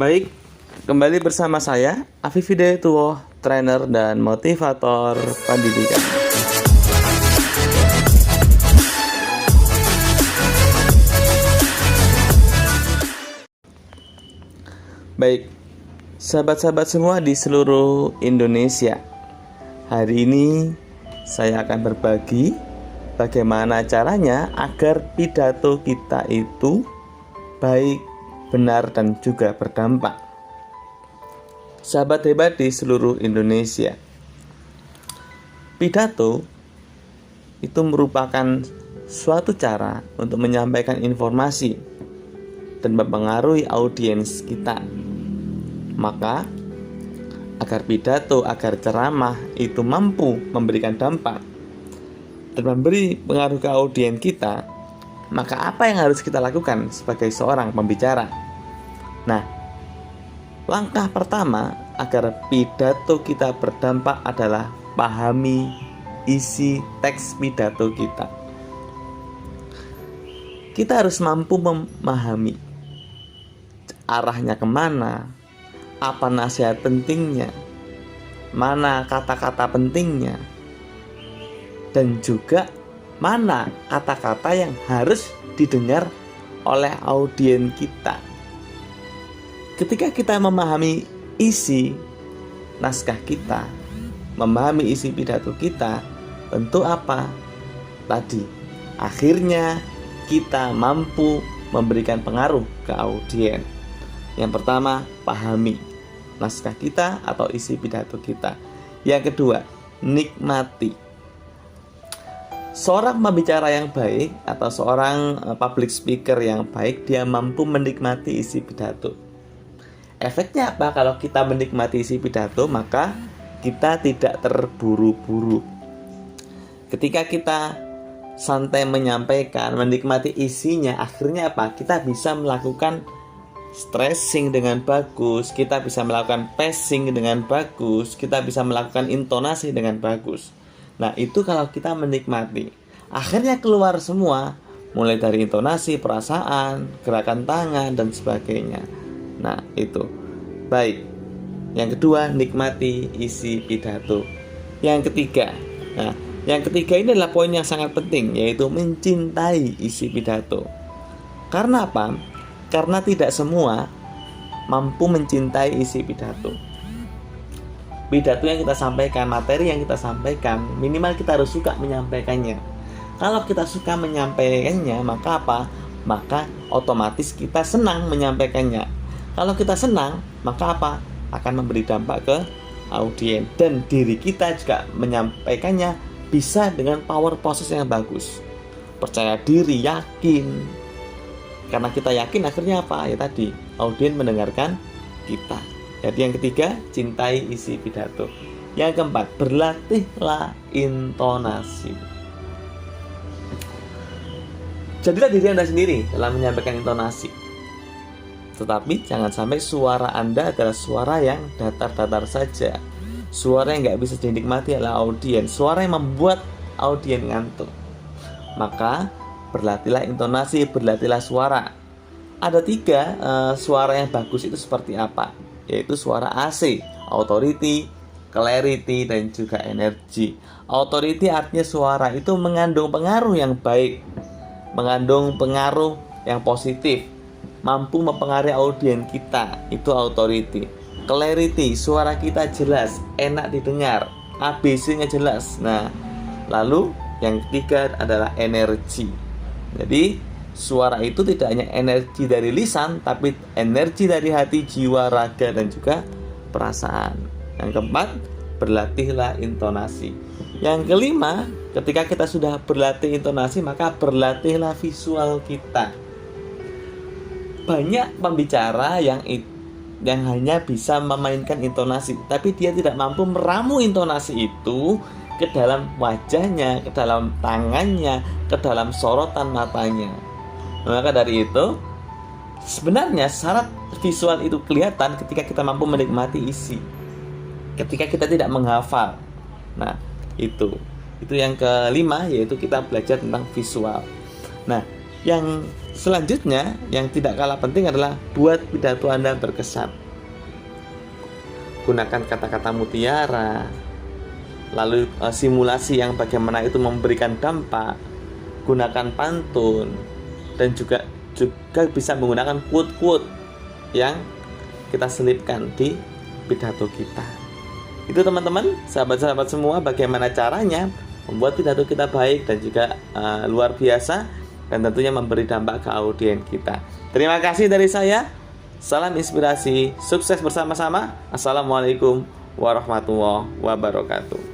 Baik, kembali bersama saya, Afif Hidayatullah, trainer dan motivator pendidikan. Baik, sahabat-sahabat semua di seluruh Indonesia. Hari ini saya akan berbagi bagaimana caranya agar pidato kita itu baik, benar, dan juga berdampak. Sahabat hebat di seluruh Indonesia, pidato itu merupakan suatu cara untuk menyampaikan informasi dan mempengaruhi audiens kita. Maka, agar pidato, agar ceramah itu mampu memberikan dampak dan memberi pengaruh ke audiens kita, maka apa yang harus kita lakukan sebagai seorang pembicara? Nah, langkah pertama agar pidato kita berdampak adalah pahami isi teks pidato kita. Kita harus mampu memahami arahnya kemana, apa nasihat pentingnya, mana kata-kata pentingnya, dan juga mana kata-kata yang harus didengar oleh audiens kita. Ketika kita memahami isi naskah kita, memahami isi pidato kita, tentu apa? Tadi, akhirnya kita mampu memberikan pengaruh ke audiens. Yang pertama, pahami naskah kita atau isi pidato kita. Yang kedua, nikmati. Seorang pembicara yang baik atau seorang public speaker yang baik, dia mampu menikmati isi pidato. Efeknya apa? Kalau kita menikmati isi pidato, maka kita tidak terburu-buru. Ketika kita santai menyampaikan, menikmati isinya, akhirnya apa? Kita bisa melakukan stressing dengan bagus, kita bisa melakukan pacing dengan bagus, kita bisa melakukan intonasi dengan bagus. Nah, itu kalau kita menikmati. Akhirnya keluar semua, mulai dari intonasi, perasaan, gerakan tangan, dan sebagainya. Nah, itu. Baik. Yang kedua, nikmati isi pidato. Yang ketiga. Nah, yang ketiga ini adalah poin yang sangat penting, yaitu mencintai isi pidato. Karena apa? Karena tidak semua mampu mencintai isi pidato. Pidato yang kita sampaikan, materi yang kita sampaikan, minimal kita harus suka menyampaikannya. Kalau kita suka menyampaikannya, maka apa? Maka otomatis kita senang menyampaikannya. Kalau kita senang, maka apa? Akan memberi dampak ke audiens. Dan diri kita juga menyampaikannya bisa dengan power poses yang bagus. Percaya diri, yakin. Karena kita yakin, akhirnya apa? Ya tadi, audiens mendengarkan kita. Jadi yang ketiga, cintai isi pidato. Yang keempat, berlatihlah intonasi. Jadilah diri Anda sendiri dalam menyampaikan intonasi. Tetapi jangan sampai suara Anda adalah suara yang datar-datar saja. Suara yang nggak bisa dinikmati oleh audiens. Suara yang membuat audiens ngantuk. Maka berlatihlah intonasi, berlatihlah suara. Ada tiga suara yang bagus itu seperti apa? Yaitu suara AC, authority, clarity, dan juga energy. Authority artinya suara itu mengandung pengaruh yang baik, mengandung pengaruh yang positif, mampu mempengaruhi audiens kita, itu authority. Clarity, suara kita jelas, enak didengar, ABC-nya jelas. Nah, lalu yang ketiga adalah energi. Jadi suara itu tidak hanya energi dari lisan, tapi energi dari hati, jiwa, raga, dan juga perasaan. Yang keempat, berlatihlah intonasi. Yang kelima, ketika kita sudah berlatih intonasi, maka berlatihlah visual kita. Banyak pembicara yang hanya bisa memainkan intonasi, tapi dia tidak mampu meramu intonasi itu ke dalam wajahnya, ke dalam tangannya, ke dalam sorotan matanya. Maka dari itu, sebenarnya syarat visual itu kelihatan ketika kita mampu menikmati isi, ketika kita tidak menghafal. Nah, itu yang kelima, yaitu kita belajar tentang visual. Nah, yang Selanjutnya, yang tidak kalah penting adalah buat pidato Anda berkesan. Gunakan kata-kata mutiara, lalu simulasi yang bagaimana itu memberikan dampak, gunakan pantun, dan juga bisa menggunakan quote-quote yang kita selipkan di pidato kita. Itu teman-teman, sahabat-sahabat semua, bagaimana caranya membuat pidato kita baik dan juga luar biasa, dan tentunya memberi dampak ke audiens kita. Terima kasih dari saya. Salam inspirasi, sukses bersama-sama. Assalamualaikum warahmatullahi wabarakatuh.